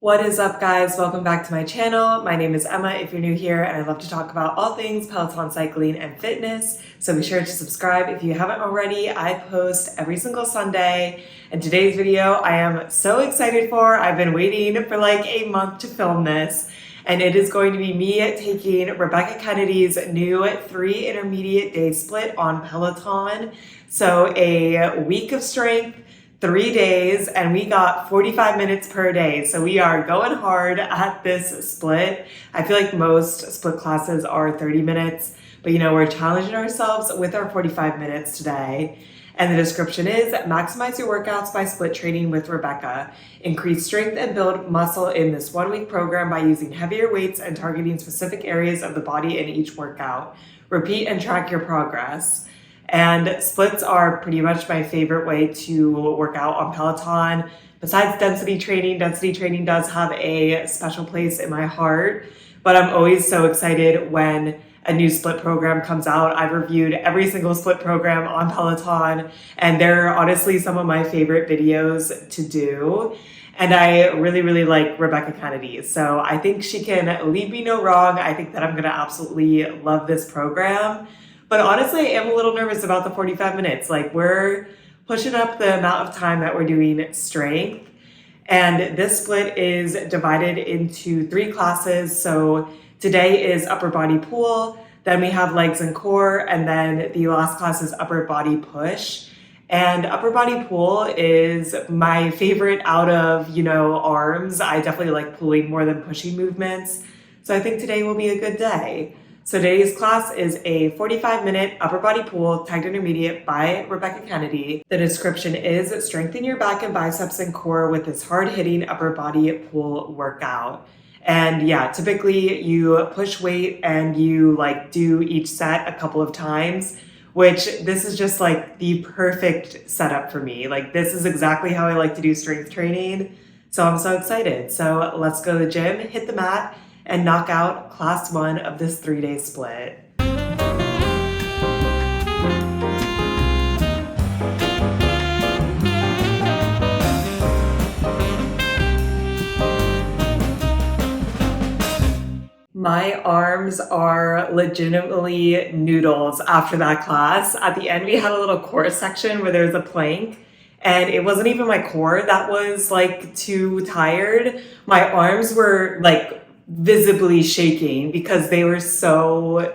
What is up, guys? Welcome back to my channel. My name is Emma if you're new here, and I love to talk about all things Peloton cycling and fitness. So be sure to subscribe if you haven't already. I post every single Sunday, and today's video I am so excited for. I've been waiting for like a month to film this, and it is going to be me taking Rebecca Kennedy's new 3 intermediate day split on Peloton. So a week of strength, 3 days, and we got 45 minutes per day. So we are going hard at this split. I feel like most split classes are 30 minutes, but we're challenging ourselves with our 45 minutes today. And the description is, maximize your workouts by split training with Rebecca. Increase strength and build muscle in this 1-week program by using heavier weights and targeting specific areas of the body in each workout. Repeat and track your progress. And splits are pretty much my favorite way to work out on Peloton. Besides density training does have a special place in my heart, but I'm always so excited when a new split program comes out. I've reviewed every single split program on Peloton, and they're honestly some of my favorite videos to do. And I really, really like Rebecca Kennedy. So I think she can lead me no wrong. I think that I'm gonna absolutely love this program. But honestly, I am a little nervous about the 45 minutes. Like, we're pushing up the amount of time that we're doing strength. And this split is divided into 3 classes. So today is upper body pull, then we have legs and core, and then the last class is upper body push. And upper body pull is my favorite out of, arms. I definitely like pulling more than pushing movements. So I think today will be a good day. So today's class is a 45-minute upper body pull tagged intermediate by Rebecca Kennedy. The description is, strengthen your back and biceps and core with this hard-hitting upper body pull workout. And yeah, typically you push weight and you do each set a couple of times, which this is just the perfect setup for me. This is exactly how I like to do strength training. So I'm so excited. So let's go to the gym, hit the mat, and knock out class 1 of this 3-day split. My arms are legitimately noodles after that class. At the end, we had a little core section where there was a plank, and it wasn't even my core that was too tired. My arms were visibly shaking because they were so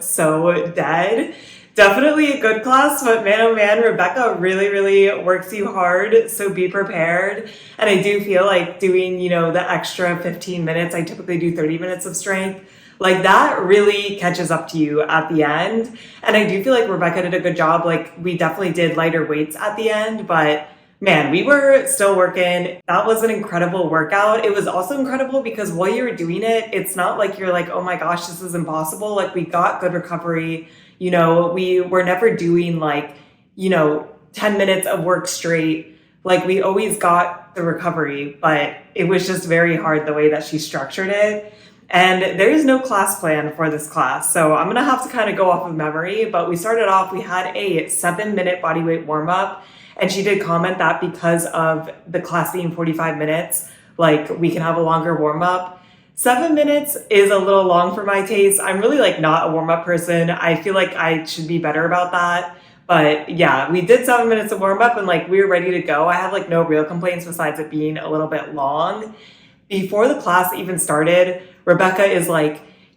dead. Definitely a good class, but man, oh man, Rebecca really, really works you hard, so be prepared. And I do feel like doing, the extra 15 minutes, I typically do 30 minutes of strength, that really catches up to you at the end. And I do feel like Rebecca did a good job. We definitely did lighter weights at the end, but man, we were still working. That was an incredible workout. It was also incredible because while you were doing it, it's not like you're oh my gosh, this is impossible. We got good recovery. We were never doing 10 minutes of work straight. We always got the recovery, but it was just very hard the way that she structured it. And there is no class plan for this class. So I'm gonna have to kind of go off of memory, but we started off, we had a 7-minute bodyweight warm up. And she did comment that because of the class being 45 minutes, we can have a longer warm up. 7 minutes is a little long for my taste. I'm really not a warm up person. I feel like I should be better about that. But yeah, we did 7 minutes of warm up and we were ready to go. I have no real complaints besides it being a little bit long. Before the class even started, Rebecca is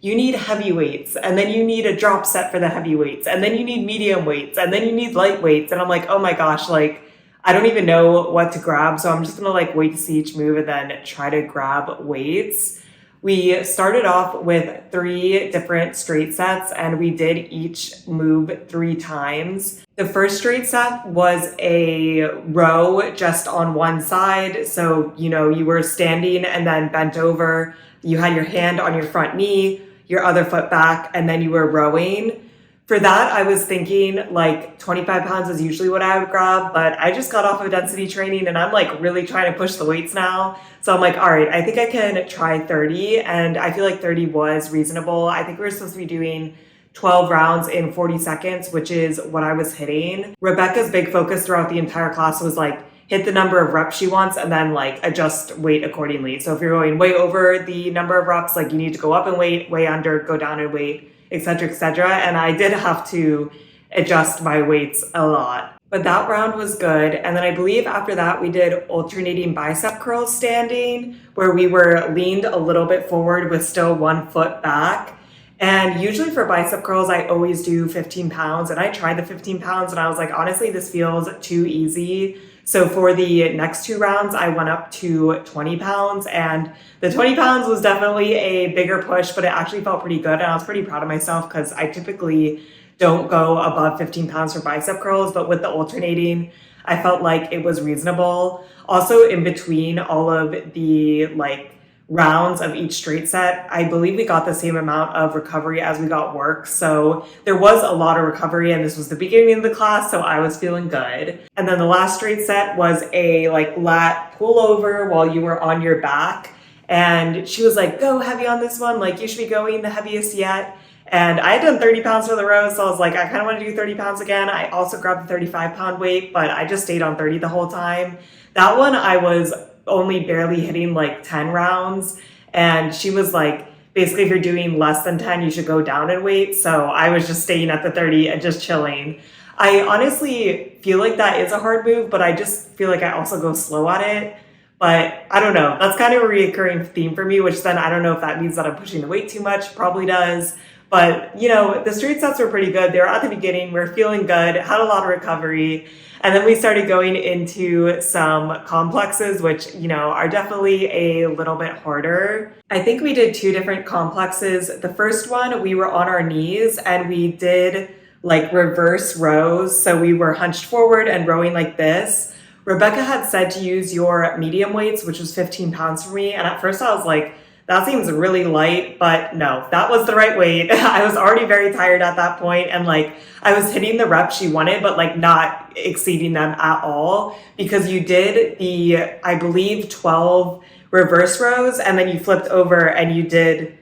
you need heavy weights, and then you need a drop set for the heavy weights, and then you need medium weights, and then you need light weights. And I'm oh my gosh, I don't even know what to grab. So I'm just gonna wait to see each move and then try to grab weights. We started off with 3 different straight sets, and we did each move 3 times. The first straight set was a row just on one side. So, you were standing and then bent over. You had your hand on your front knee, your other foot back, and then you were rowing. For that, I was thinking 25 pounds is usually what I would grab, but I just got off of density training and I'm really trying to push the weights now. So I'm all right, I think I can try 30, and I feel 30 was reasonable. I think we were supposed to be doing 12 rounds in 40 seconds, which is what I was hitting. Rebecca's big focus throughout the entire class was hit the number of reps she wants and then like adjust weight accordingly. So if you're going way over the number of reps, like you need to go up in weight, way under, go down in weight, etc., etc. And I did have to adjust my weights a lot. But that round was good. And then I believe after that, we did alternating bicep curls standing, where we were leaned a little bit forward with still 1 foot back. And usually for bicep curls, I always do 15 pounds. And I tried the 15 pounds and I was like, honestly, this feels too easy. So for the next 2 rounds, I went up to 20 pounds. And the 20 pounds was definitely a bigger push, but it actually felt pretty good. And I was pretty proud of myself because I typically don't go above 15 pounds for bicep curls, but with the alternating, I felt like it was reasonable. Also, in between all of the like rounds of each straight set, I believe we got the same amount of recovery as we got work. So there was a lot of recovery, and this was the beginning of the class, so I was feeling good. And then the last straight set was a like lat pullover while you were on your back. And she was like, go heavy on this one, like you should be going the heaviest yet. And I had done 30 pounds for the row, so I was like, I kind of want to do 30 pounds again. I also grabbed the 35-pound weight, but I just stayed on 30 the whole time. That one, I was only barely hitting like 10 rounds. And she was like, basically, if you're doing less than 10, you should go down in weight. So I was just staying at the 30 and just chilling. I honestly feel like that is a hard move, but I just feel like I also go slow at it. But I don't know. That's kind of a recurring theme for me, which then I don't know if that means that I'm pushing the weight too much. Probably does. But, you know, the straight sets were pretty good. They were at the beginning. We were feeling good, had a lot of recovery. And then we started going into some complexes, which, you know, are definitely a little bit harder. I think we did 2 different complexes. The first one, we were on our knees and we did like reverse rows. So we were hunched forward and rowing like this. Rebecca had said to use your medium weights, which was 15 pounds for me. And at first I was like, that seems really light, but no, that was the right weight. I was already very tired at that point, and like I was hitting the reps she wanted, but like not exceeding them at all, because you did the, I believe, 12 reverse rows, and then you flipped over and you did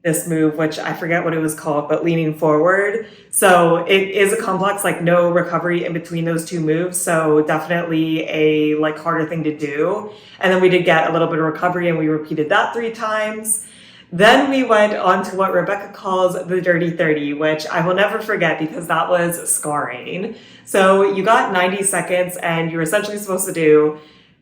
this move, which I forget what it was called, but leaning forward. So it is a complex, like no recovery in between those 2 moves. So definitely a like harder thing to do. And then we did get a little bit of recovery and we repeated that 3 times. Then we went on to what Rebecca calls the dirty 30, which I will never forget because that was scarring. So you got 90 seconds and you were essentially supposed to do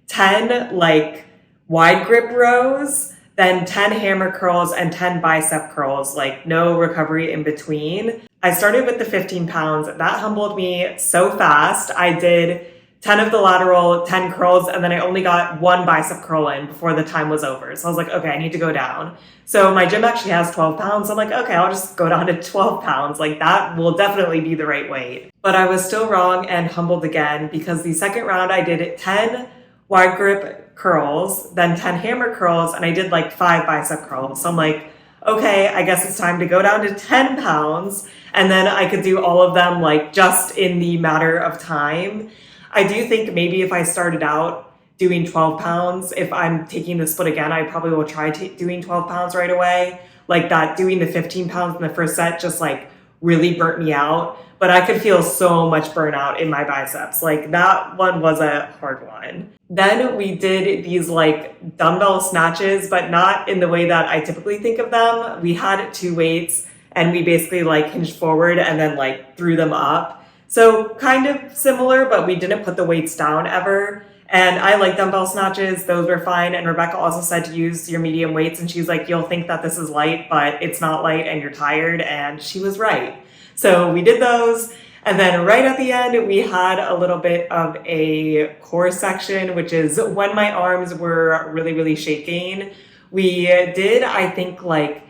10 like wide grip rows, then 10 hammer curls and 10 bicep curls, like no recovery in between. I started with the 15 pounds. That humbled me so fast. I did 10 of the lateral, 10 curls, and then I only got 1 bicep curl in before the time was over. So I was like, okay, I need to go down. So my gym actually has 12 pounds. I'm like, okay, I'll just go down to 12 pounds. Like that will definitely be the right weight. But I was still wrong and humbled again because the second round I did 10 wide grip curls, then 10 hammer curls, and I did like 5 bicep curls. So I'm like, okay, I guess it's time to go down to 10 pounds. And then I could do all of them like just in the matter of time. I do think maybe if I started out doing 12 pounds, if I'm taking the split again, I probably will try doing 12 pounds right away. Like that, doing the 15 pounds in the first set just like really burnt me out. But I could feel so much burnout in my biceps. Like that one was a hard one. Then we did these like dumbbell snatches, but not in the way that I typically think of them. We had 2 weights and we basically like hinged forward and then like threw them up. So kind of similar, but we didn't put the weights down ever. And I like dumbbell snatches. Those were fine. And Rebecca also said to use your medium weights. And she's like, you'll think that this is light, but it's not light and you're tired. And she was right. So we did those. And then right at the end, we had a little bit of a core section, which is when my arms were really, really shaking. We did, I think, like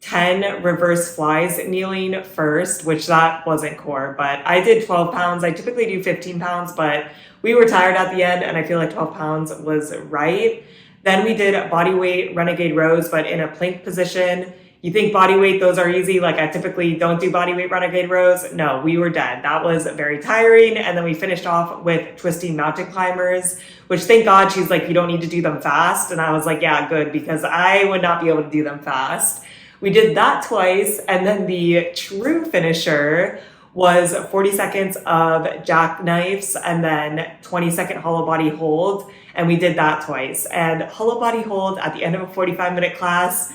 10 reverse flies kneeling first, which that wasn't core, but I did 12 pounds. I typically do 15 pounds, but we were tired at the end and I feel like 12 pounds was right. Then we did body weight renegade rows, but in a plank position. You think body weight, those are easy. Like I typically don't do body weight renegade rows. No, we were dead. That was very tiring. And then we finished off with twisting mountain climbers, which thank God she's like, you don't need to do them fast. And I was like, yeah, good, because I would not be able to do them fast. We did that twice. And then the true finisher was 40 seconds of jackknifes and then 20-second hollow body hold. And we did that twice. And hollow body hold at the end of a 45-minute class,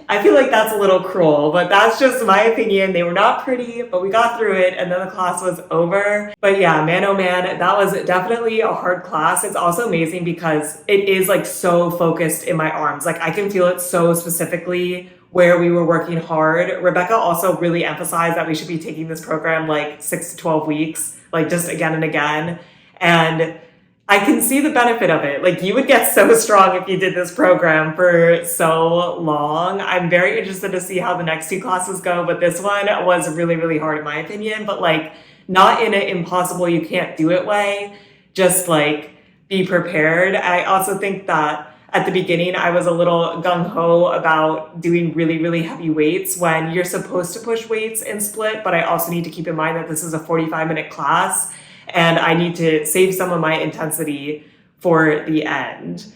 I feel like that's a little cruel, but that's just my opinion. They were not pretty, but we got through it and then the class was over. But yeah, man, oh man, that was definitely a hard class. It's also amazing because it is like so focused in my arms. Like I can feel it so specifically where we were working hard. Rebecca also really emphasized that we should be taking this program like 6 to 12 weeks, like just again and again. And I can see the benefit of it. Like you would get so strong if you did this program for so long. I'm very interested to see how the next two classes go, but this one was really, really hard in my opinion, but like not in an impossible, you can't do it way, just like be prepared. I also think that at the beginning, I was a little gung-ho about doing really, really heavy weights when you're supposed to push weights in split, but I also need to keep in mind that this is a 45-minute class and I need to save some of my intensity for the end.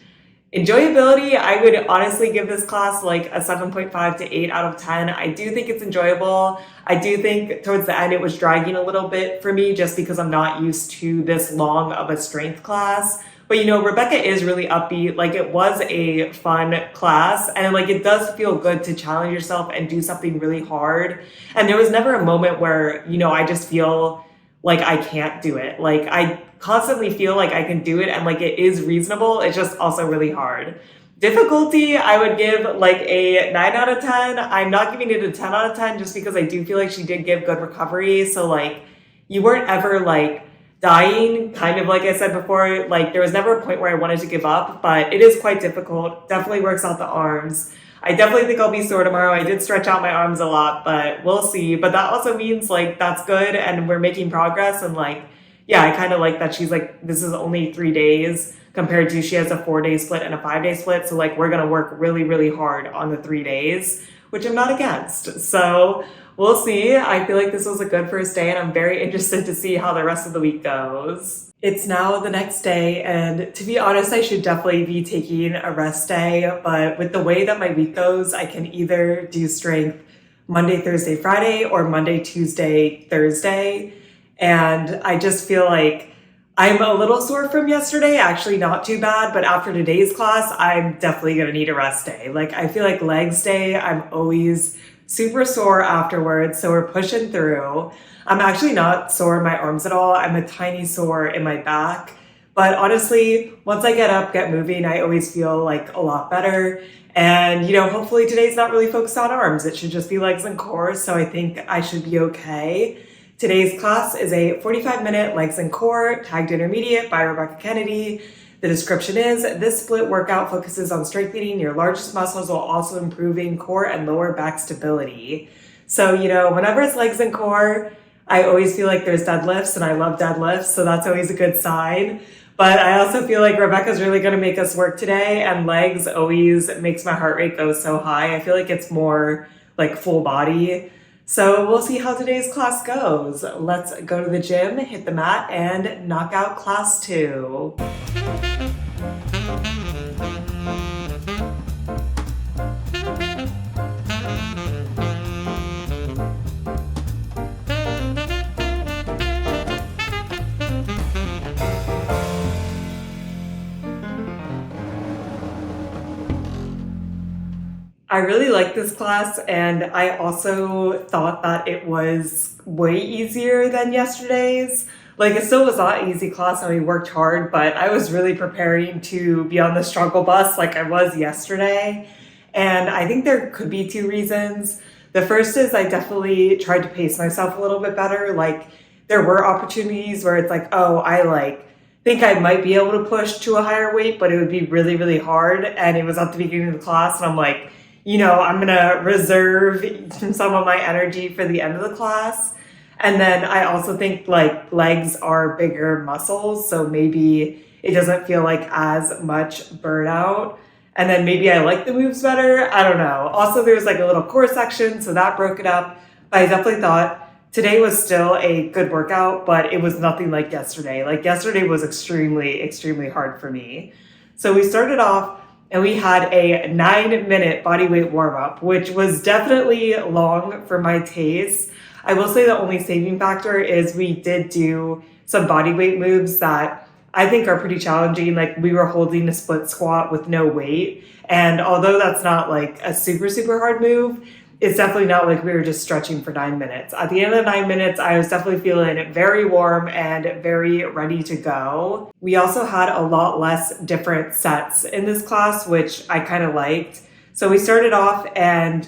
Enjoyability, I would honestly give this class like a 7.5 to 8 out of 10. I do think it's enjoyable. I do think towards the end it was dragging a little bit for me just because I'm not used to this long of a strength class. But you know, Rebecca is really upbeat. Like it was a fun class and like it does feel good to challenge yourself and do something really hard. And there was never a moment where, you know, I just feel like I can't do it. Like I constantly feel like I can do it and like it is reasonable. It's just also really hard. Difficulty, I would give like a 9 out of 10. I'm not giving it a 10 out of 10 just because I do feel like she did give good recovery. So like you weren't ever like dying, kind of like I said before, like there was never a point where I wanted to give up, but it is quite difficult. Definitely works out the arms. I definitely think I'll be sore tomorrow. I did stretch out my arms a lot, but we'll see. But that also means like that's good and we're making progress. And like, yeah, I kind of like that she's like, this is only 3 days compared to she has a 4-day split and a 5-day split. So like we're going to work really, really hard on the 3 days, which I'm not against. So we'll see. I feel like this was a good first day and I'm very interested to see how the rest of the week goes. It's now the next day, and to be honest, I should definitely be taking a rest day, but with the way that my week goes, I can either do strength Monday, Thursday, Friday, or Monday, Tuesday, Thursday, and I just feel like I'm a little sore from yesterday, actually not too bad, but after today's class, I'm definitely gonna need a rest day. Like I feel like legs day, I'm always super sore afterwards, so we're pushing through. I'm actually not sore in my arms at all. I'm a tiny sore in my back. But honestly, once I get up, get moving, I always feel like a lot better. And, you know, hopefully today's not really focused on arms. It should just be legs and core. So I think I should be okay. Today's class is a 45-minute legs and core tagged intermediate by Rebecca Kennedy. The description is, this split workout focuses on strengthening your largest muscles while also improving core and lower back stability. So, you know, whenever it's legs and core, I always feel like there's deadlifts and I love deadlifts, so that's always a good sign. But I also feel like Rebecca's really going to make us work today, and legs always makes my heart rate go so high. I feel like it's more like full body. So we'll see how today's class goes. Let's go to the gym, hit the mat, and knock out class 2. I really liked this class, and I also thought that it was way easier than yesterday's. Like, it still was not an easy class and we worked hard, but I was really preparing to be on the struggle bus like I was yesterday. And I think there could be 2 reasons. The first is I definitely tried to pace myself a little bit better. Like, there were opportunities where it's like, oh, I think I might be able to push to a higher weight, but it would be really, really hard. And it was at the beginning of the class, and I'm like, you know, I'm going to reserve some of my energy for the end of the class. And then I also think like legs are bigger muscles, so maybe it doesn't feel like as much burnout. And then maybe I like the moves better. I don't know. Also, there's like a little core section, so that broke it up. But I definitely thought today was still a good workout, but it was nothing like yesterday. Like yesterday was extremely, extremely hard for me. So we started off and we had a 9-minute bodyweight warm-up, which was definitely long for my taste. I will say the only saving factor is we did do some body weight moves that I think are pretty challenging. Like we were holding a split squat with no weight. And although that's not like a super, super hard move, it's definitely not like we were just stretching for 9 minutes. At the end of the 9 minutes, I was definitely feeling very warm and very ready to go. We also had a lot less different sets in this class, which I kind of liked. So we started off and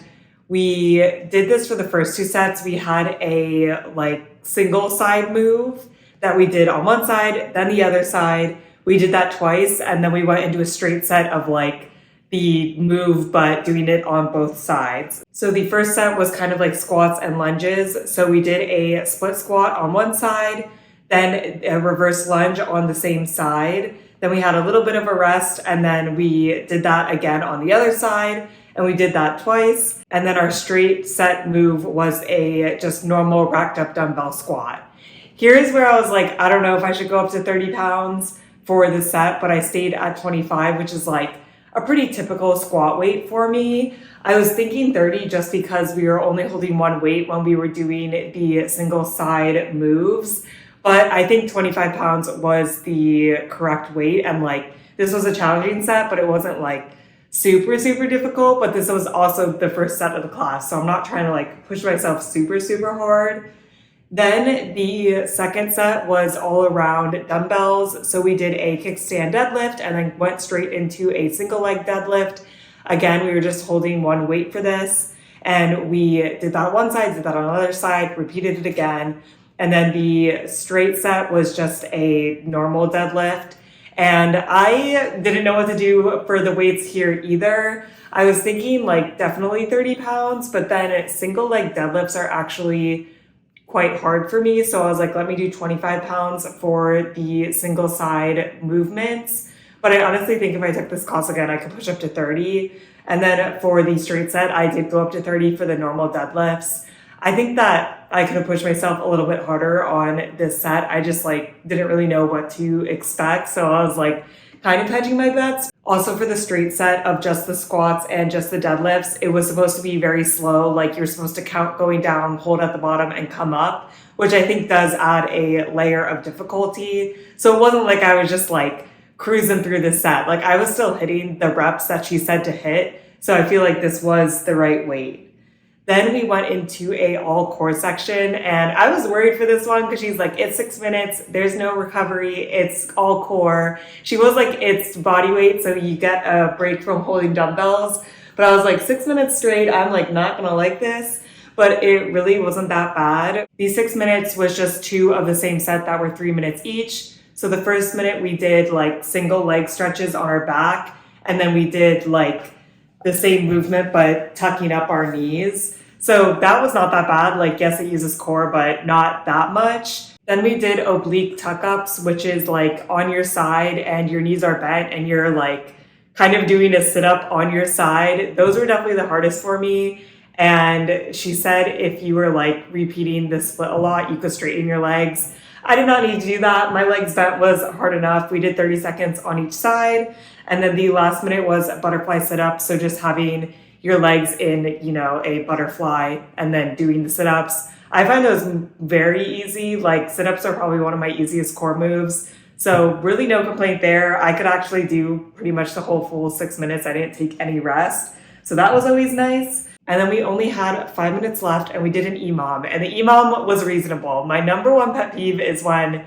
we did this for the first 2 sets. We had a like single side move that we did on one side, then the other side. We did that twice, and then we went into a straight set of like the move, but doing it on both sides. So the first set was kind of like squats and lunges. So we did a split squat on one side, then a reverse lunge on the same side. Then we had a little bit of a rest, and then we did that again on the other side, and we did that twice. And then our straight set move was a just normal racked up dumbbell squat. Here's where I was like, I don't know if I should go up to 30 pounds for the set, but I stayed at 25, which is like a pretty typical squat weight for me. I was thinking 30 just because we were only holding one weight when we were doing the single side moves. But I think 25 pounds was the correct weight. And like, this was a challenging set, but it wasn't like super, super difficult. But this was also the first set of the class. So I'm not trying to like push myself super, super hard. Then the second set was all around dumbbells. So we did a kickstand deadlift and then went straight into a single leg deadlift. Again, we were just holding one weight for this. And we did that on one side, did that on the other side, repeated it again. And then the straight set was just a normal deadlift. And I didn't know what to do for the weights here either. I was thinking like definitely 30 pounds, but then single leg deadlifts are actually quite hard for me. So I was like, let me do 25 pounds for the single side movements. But I honestly think if I took this class again, I could push up to 30. And then for the straight set, I did go up to 30 for the normal deadlifts. I think that I could have pushed myself a little bit harder on this set. I just like didn't really know what to expect. So I was like kind of hedging my bets. Also for the straight set of just the squats and just the deadlifts, it was supposed to be very slow. Like you're supposed to count going down, hold at the bottom and come up, which I think does add a layer of difficulty. So it wasn't like I was just like cruising through the set. Like I was still hitting the reps that she said to hit. So I feel like this was the right weight. Then we went into a all core section and I was worried for this one because she's like, it's 6 minutes. There's no recovery. It's all core. She was like, it's body weight. So you get a break from holding dumbbells. But I was like 6 minutes straight. I'm like, not going to like this, but it really wasn't that bad. These 6 minutes was just 2 of the same set that were 3 minutes each. So the first minute we did like single leg stretches on our back. And then we did like the same movement, but tucking up our knees. So that was not that bad. Like, yes, it uses core, but not that much. Then we did oblique tuck-ups, which is like on your side and your knees are bent and you're like kind of doing a sit-up on your side. Those were definitely the hardest for me. And she said if you were like repeating the split a lot, you could straighten your legs. I did not need to do that. My legs bent was hard enough. We did 30 seconds on each side. And then the last minute was a butterfly sit-up. So just having your legs in, you know, a butterfly and then doing the sit-ups. I find those very easy. Like sit-ups are probably one of my easiest core moves. So really no complaint there. I could actually do pretty much the whole full 6 minutes. I didn't take any rest. So that was always nice. And then we only had 5 minutes left and we did an EMOM. And the EMOM was reasonable. My number one pet peeve is when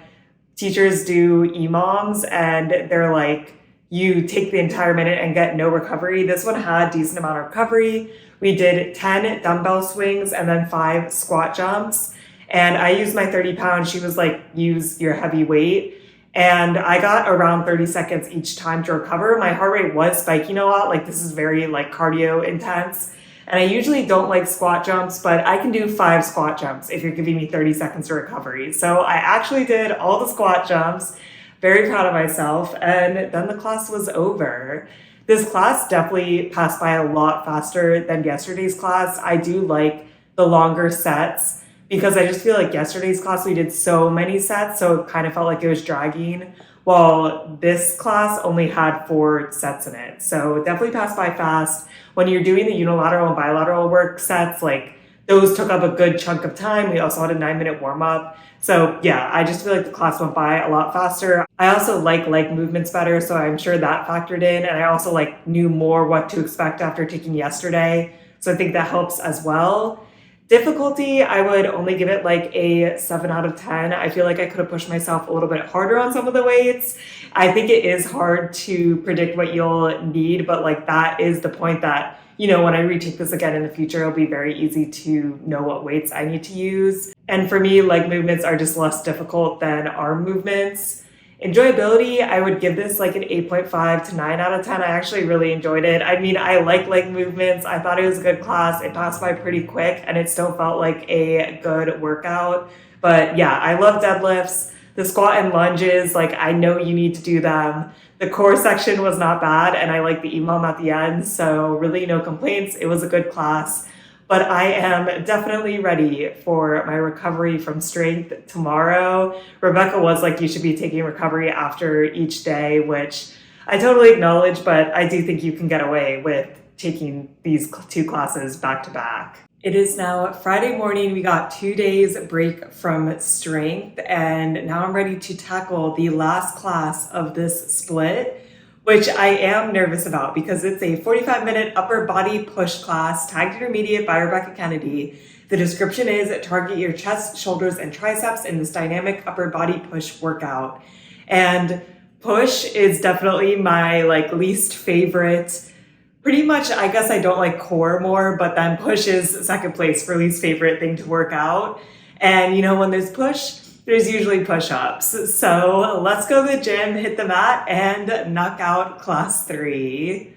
teachers do EMOMs and they're like, you take the entire minute and get no recovery. This one had decent amount of recovery. We did 10 dumbbell swings and then 5 squat jumps. And I used my 30 pounds. She was like, use your heavy weight. And I got around 30 seconds each time to recover. My heart rate was spiking a lot. Like this is very like cardio intense. And I usually don't like squat jumps, but I can do 5 squat jumps if you're giving me 30 seconds to recovery. So I actually did all the squat jumps. Very proud of myself. And then the class was over. This class definitely passed by a lot faster than yesterday's class. I do like the longer sets because I just feel like yesterday's class we did so many sets, so it kind of felt like it was dragging, while this class only had 4 sets in it. So it definitely passed by fast. When you're doing the unilateral and bilateral work sets, like those took up a good chunk of time. We also had a 9-minute warm up. So yeah, I just feel like the class went by a lot faster. I also like leg movements better, so I'm sure that factored in. And I also like knew more what to expect after taking yesterday. So I think that helps as well. Difficulty, I would only give it like a 7 out of 10. I feel like I could have pushed myself a little bit harder on some of the weights. I think it is hard to predict what you'll need, but like that is the point that, when I retake this again in the future, it'll be very easy to know what weights I need to use. And for me, leg movements are just less difficult than arm movements. Enjoyability, I would give this like an 8.5 to 9 out of 10. I actually really enjoyed it. I mean, I like leg movements. I thought it was a good class. It passed by pretty quick and it still felt like a good workout. But yeah, I love deadlifts. The squat and lunges, like I know you need to do them. The core section was not bad and I like the EMOM at the end. So really no complaints. It was a good class. But I am definitely ready for my recovery from strength tomorrow. Rebecca was like, you should be taking recovery after each day, which I totally acknowledge, but I do think you can get away with taking these 2 classes back to back. It is now Friday morning. We got 2 days break from strength, and now I'm ready to tackle the last class of this split, which I am nervous about because it's a 45-minute upper body push class tagged intermediate by Rebecca Kennedy. The description is target your chest, shoulders, and triceps in this dynamic upper body push workout. And push is definitely my least favorite. Pretty much, I guess I don't like core more, but then push is second place for least favorite thing to work out. And when there's push, there's usually push-ups. So let's go to the gym, hit the mat, and knock out class 3.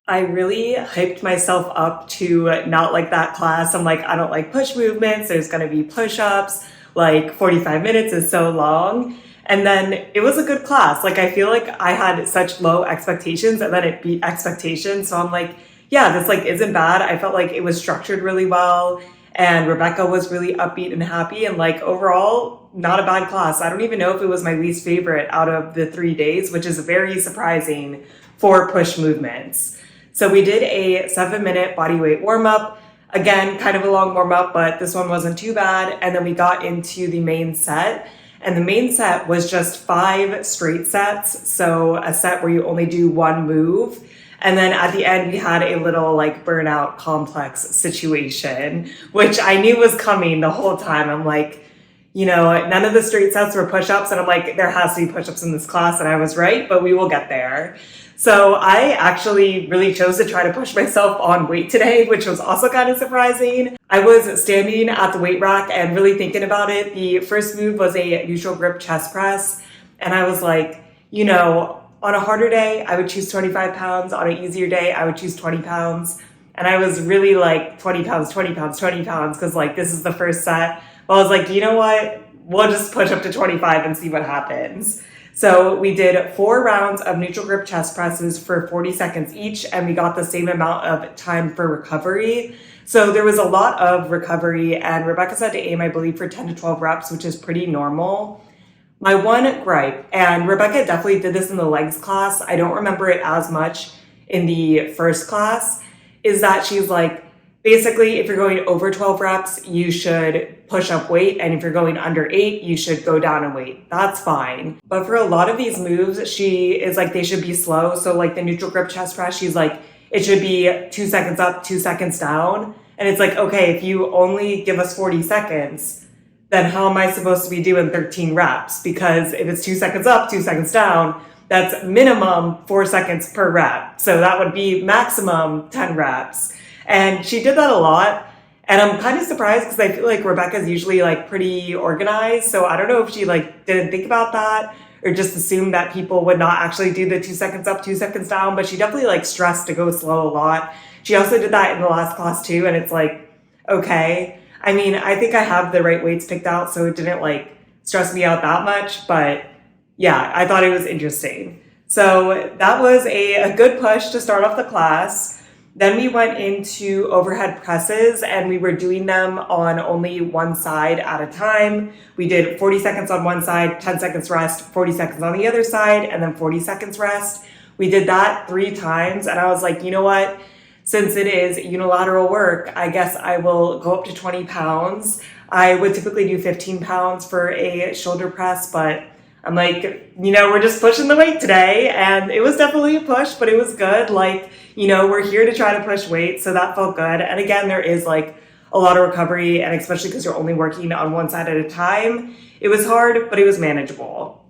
I really hyped myself up to not like that class. I'm like, I don't like push movements. There's going to be push-ups. 45 minutes is so long. And then it was a good class. I feel like I had such low expectations and then it beat expectations. So I'm like, yeah, this isn't bad. I felt like it was structured really well. And Rebecca was really upbeat and happy. And overall, not a bad class. I don't even know if it was my least favorite out of the 3 days, which is very surprising for push movements. So we did a 7-minute bodyweight warm-up. Again, kind of a long warm-up, but this one wasn't too bad. And then we got into the main set. And the main set was just 5 straight sets. So a set where you only do one move. And then at the end, we had a little burnout complex situation, which I knew was coming the whole time. I'm like, none of the straight sets were push-ups. And I'm like, there has to be push-ups in this class. And I was right, but we will get there. So I actually really chose to try to push myself on weight today, which was also kind of surprising. I was standing at the weight rack and really thinking about it. The first move was a neutral grip chest press. And I was like, on a harder day, I would choose 25 pounds. On an easier day, I would choose 20 pounds. And I was really 20 pounds, 20 pounds, 20 pounds, because this is the first set. Well, I was like, you know what? We'll just push up to 25 and see what happens. So we did 4 rounds of neutral grip chest presses for 40 seconds each, and we got the same amount of time for recovery. So there was a lot of recovery, and Rebecca said to aim, I believe, for 10 to 12 reps, which is pretty normal. My one gripe, and Rebecca definitely did this in the legs class, I don't remember it as much in the first class, is that she's like, basically, if you're going over 12 reps, you should push up weight. And if you're going under 8, you should go down in weight. That's fine. But for a lot of these moves, she is like, they should be slow. So the neutral grip chest press, she's like, it should be 2 seconds up, 2 seconds down. And it's like, okay, if you only give us 40 seconds, then how am I supposed to be doing 13 reps? Because if it's 2 seconds up, 2 seconds down, that's minimum 4 seconds per rep. So that would be maximum 10 reps. And she did that a lot. And I'm kind of surprised because I feel like Rebecca's usually pretty organized. So I don't know if she didn't think about that or just assumed that people would not actually do the 2 seconds up, 2 seconds down. But she definitely stressed to go slow a lot. She also did that in the last class too. And it's okay. I mean, I think I have the right weights picked out, so it didn't stress me out that much. But yeah, I thought it was interesting. So that was a good push to start off the class. Then we went into overhead presses and we were doing them on only one side at a time. We did 40 seconds on one side, 10 seconds rest, 40 seconds on the other side, and then 40 seconds rest. We did that 3 times and I was like, you know what? Since it is unilateral work, I guess I will go up to 20 pounds. I would typically do 15 pounds for a shoulder press, but I'm like, we're just pushing the weight today. And it was definitely a push, but it was good. Like, we're here to try to push weight. So that felt good. And again, there is like a lot of recovery, and especially because you're only working on one side at a time. It was hard, but it was manageable.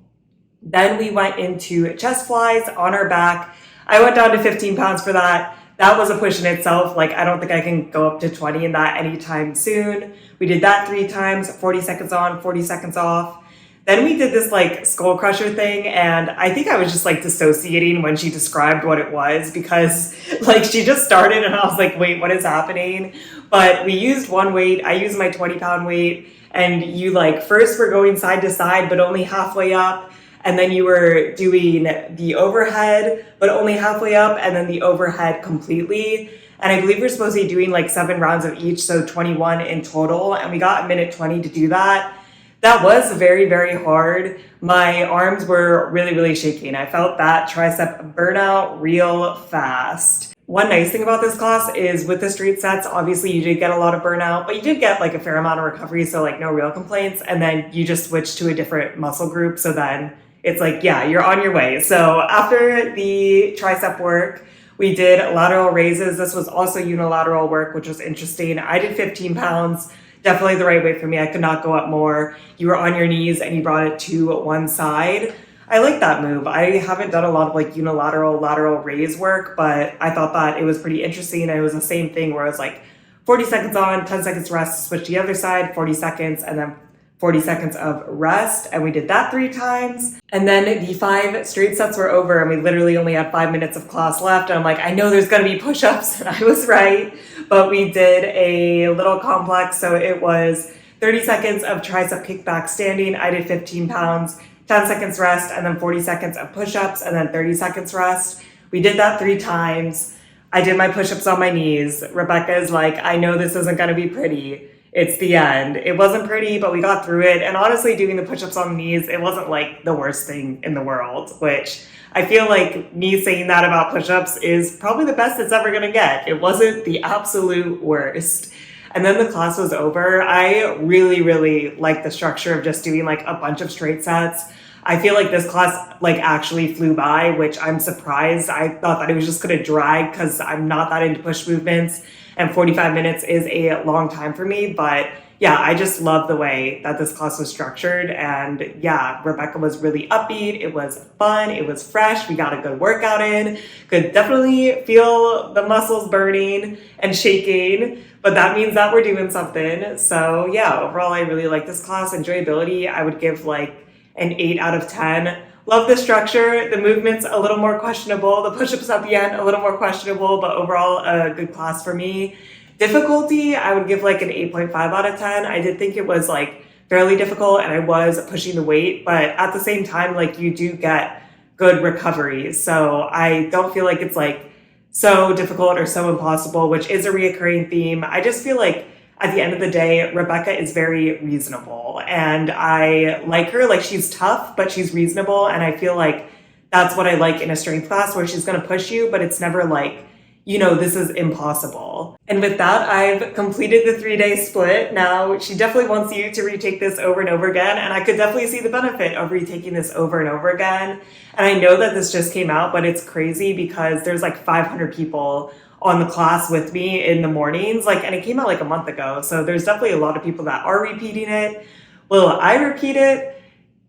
Then we went into chest flies on our back. I went down to 15 pounds for that. That was a push in itself. Like, I don't think I can go up to 20 in that anytime soon. We did that 3 times, 40 seconds on, 40 seconds off. Then we did this like skull crusher thing, and I think I was just like dissociating when she described what it was, because like she just started and I was like, wait, what is happening? But we used one weight. I used my 20-pound weight, and you like first were going side to side, but only halfway up. And then you were doing the overhead, but only halfway up, and then the overhead completely. And I believe we're supposed to be doing like 7 rounds of each, so 21 in total. And we got 1:20 to do that. That was very, very hard. My arms were really, really shaking. I felt that tricep burnout real fast. One nice thing about this class is with the straight sets, obviously you did get a lot of burnout, but you did get like a fair amount of recovery, so like no real complaints. And then you just switch to a different muscle group, so then it's like, yeah, you're on your way. So after the tricep work, we did lateral raises. This was also unilateral work, which was interesting. I did 15 pounds. Definitely the right weight for me. I could not go up more. You were on your knees and you brought it to one side. I like that move. I haven't done a lot of like unilateral lateral raise work, but I thought that it was pretty interesting. And it was the same thing where it was like 40 seconds on, 10 seconds rest, switch to the other side, 40 seconds, and then 40 seconds of rest. And we did that 3 times. And then the 5 straight sets were over and we literally only had 5 minutes of class left. And I'm like, I know there's gonna be push-ups. And I was right. But we did a little complex. So it was 30 seconds of tricep kickback standing. I did 15 pounds, 10 seconds rest, and then 40 seconds of push-ups, and then 30 seconds rest. We did that 3 times. I did my push-ups on my knees. Rebecca is like, I know this isn't gonna be pretty. It's the end. It wasn't pretty, but we got through it. And honestly, doing the push-ups on the knees, it wasn't like the worst thing in the world, which I feel like me saying that about push-ups is probably the best it's ever gonna get. It wasn't the absolute worst. And then the class was over. I really, really liked the structure of just doing like a bunch of straight sets. I feel like this class like actually flew by, which I'm surprised. I thought that it was just gonna drag because I'm not that into push movements. And 45 minutes is a long time for me, but yeah, I just love the way that this class was structured. And yeah, Rebecca was really upbeat. It was fun. It was fresh. We got a good workout in. Could definitely feel the muscles burning and shaking, but that means that we're doing something. So yeah, overall, I really like this class. Enjoyability, I would give like an 8 out of 10. Love the structure. The movement's a little more questionable. The push-ups at the end, a little more questionable, but overall a good class for me. Difficulty, I would give like an 8.5 out of 10. I did think it was like fairly difficult and I was pushing the weight, but at the same time, like you do get good recovery. So I don't feel like it's like so difficult or so impossible, which is a reoccurring theme. I just feel like at the end of the day, Rebecca is very reasonable and I like her. Like she's tough, but she's reasonable. And I feel like that's what I like in a strength class where she's going to push you, but it's never like, this is impossible. And with that, I've completed the 3-day split. Now, she definitely wants you to retake this over and over again. And I could definitely see the benefit of retaking this over and over again. And I know that this just came out, but it's crazy because there's like 500 people on the class with me in the mornings, and it came out like a month ago. So there's definitely a lot of people that are repeating it. Will I repeat it?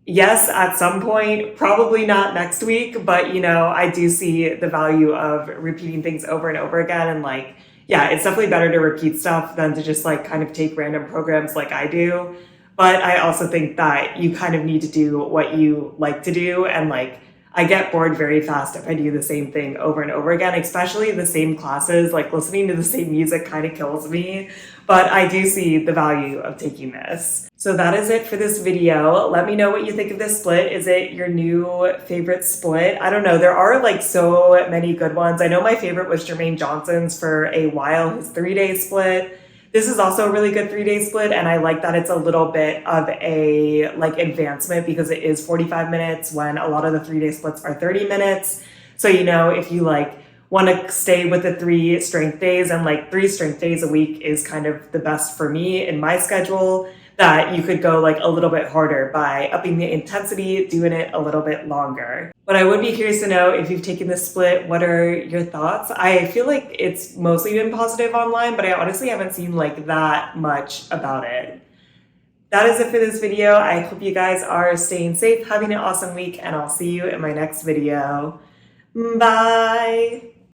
Yes, at some point, probably not next week, but I do see the value of repeating things over and over again. And yeah, it's definitely better to repeat stuff than to just kind of take random programs like I do. But I also think that you kind of need to do what you like to do. And I get bored very fast if I do the same thing over and over again, especially the same classes. Like listening to the same music kind of kills me, but I do see the value of taking this. So that is it for this video. Let me know what you think of this split. Is it your new favorite split? I don't know. There are like so many good ones. I know my favorite was Jermaine Johnson's for a while, his 3-day split. This is also a really good 3-day split, and I like that it's a little bit of a like advancement because it is 45 minutes when a lot of the 3-day splits are 30 minutes. So, you know, if you like want to stay with the 3 strength days, and like 3 strength days a week is kind of the best for me in my schedule, that you could go like a little bit harder by upping the intensity, doing it a little bit longer. But I would be curious to know if you've taken this split, what are your thoughts? I feel like it's mostly been positive online, but I honestly haven't seen like that much about it. That is it for this video. I hope you guys are staying safe, having an awesome week, and I'll see you in my next video. Bye!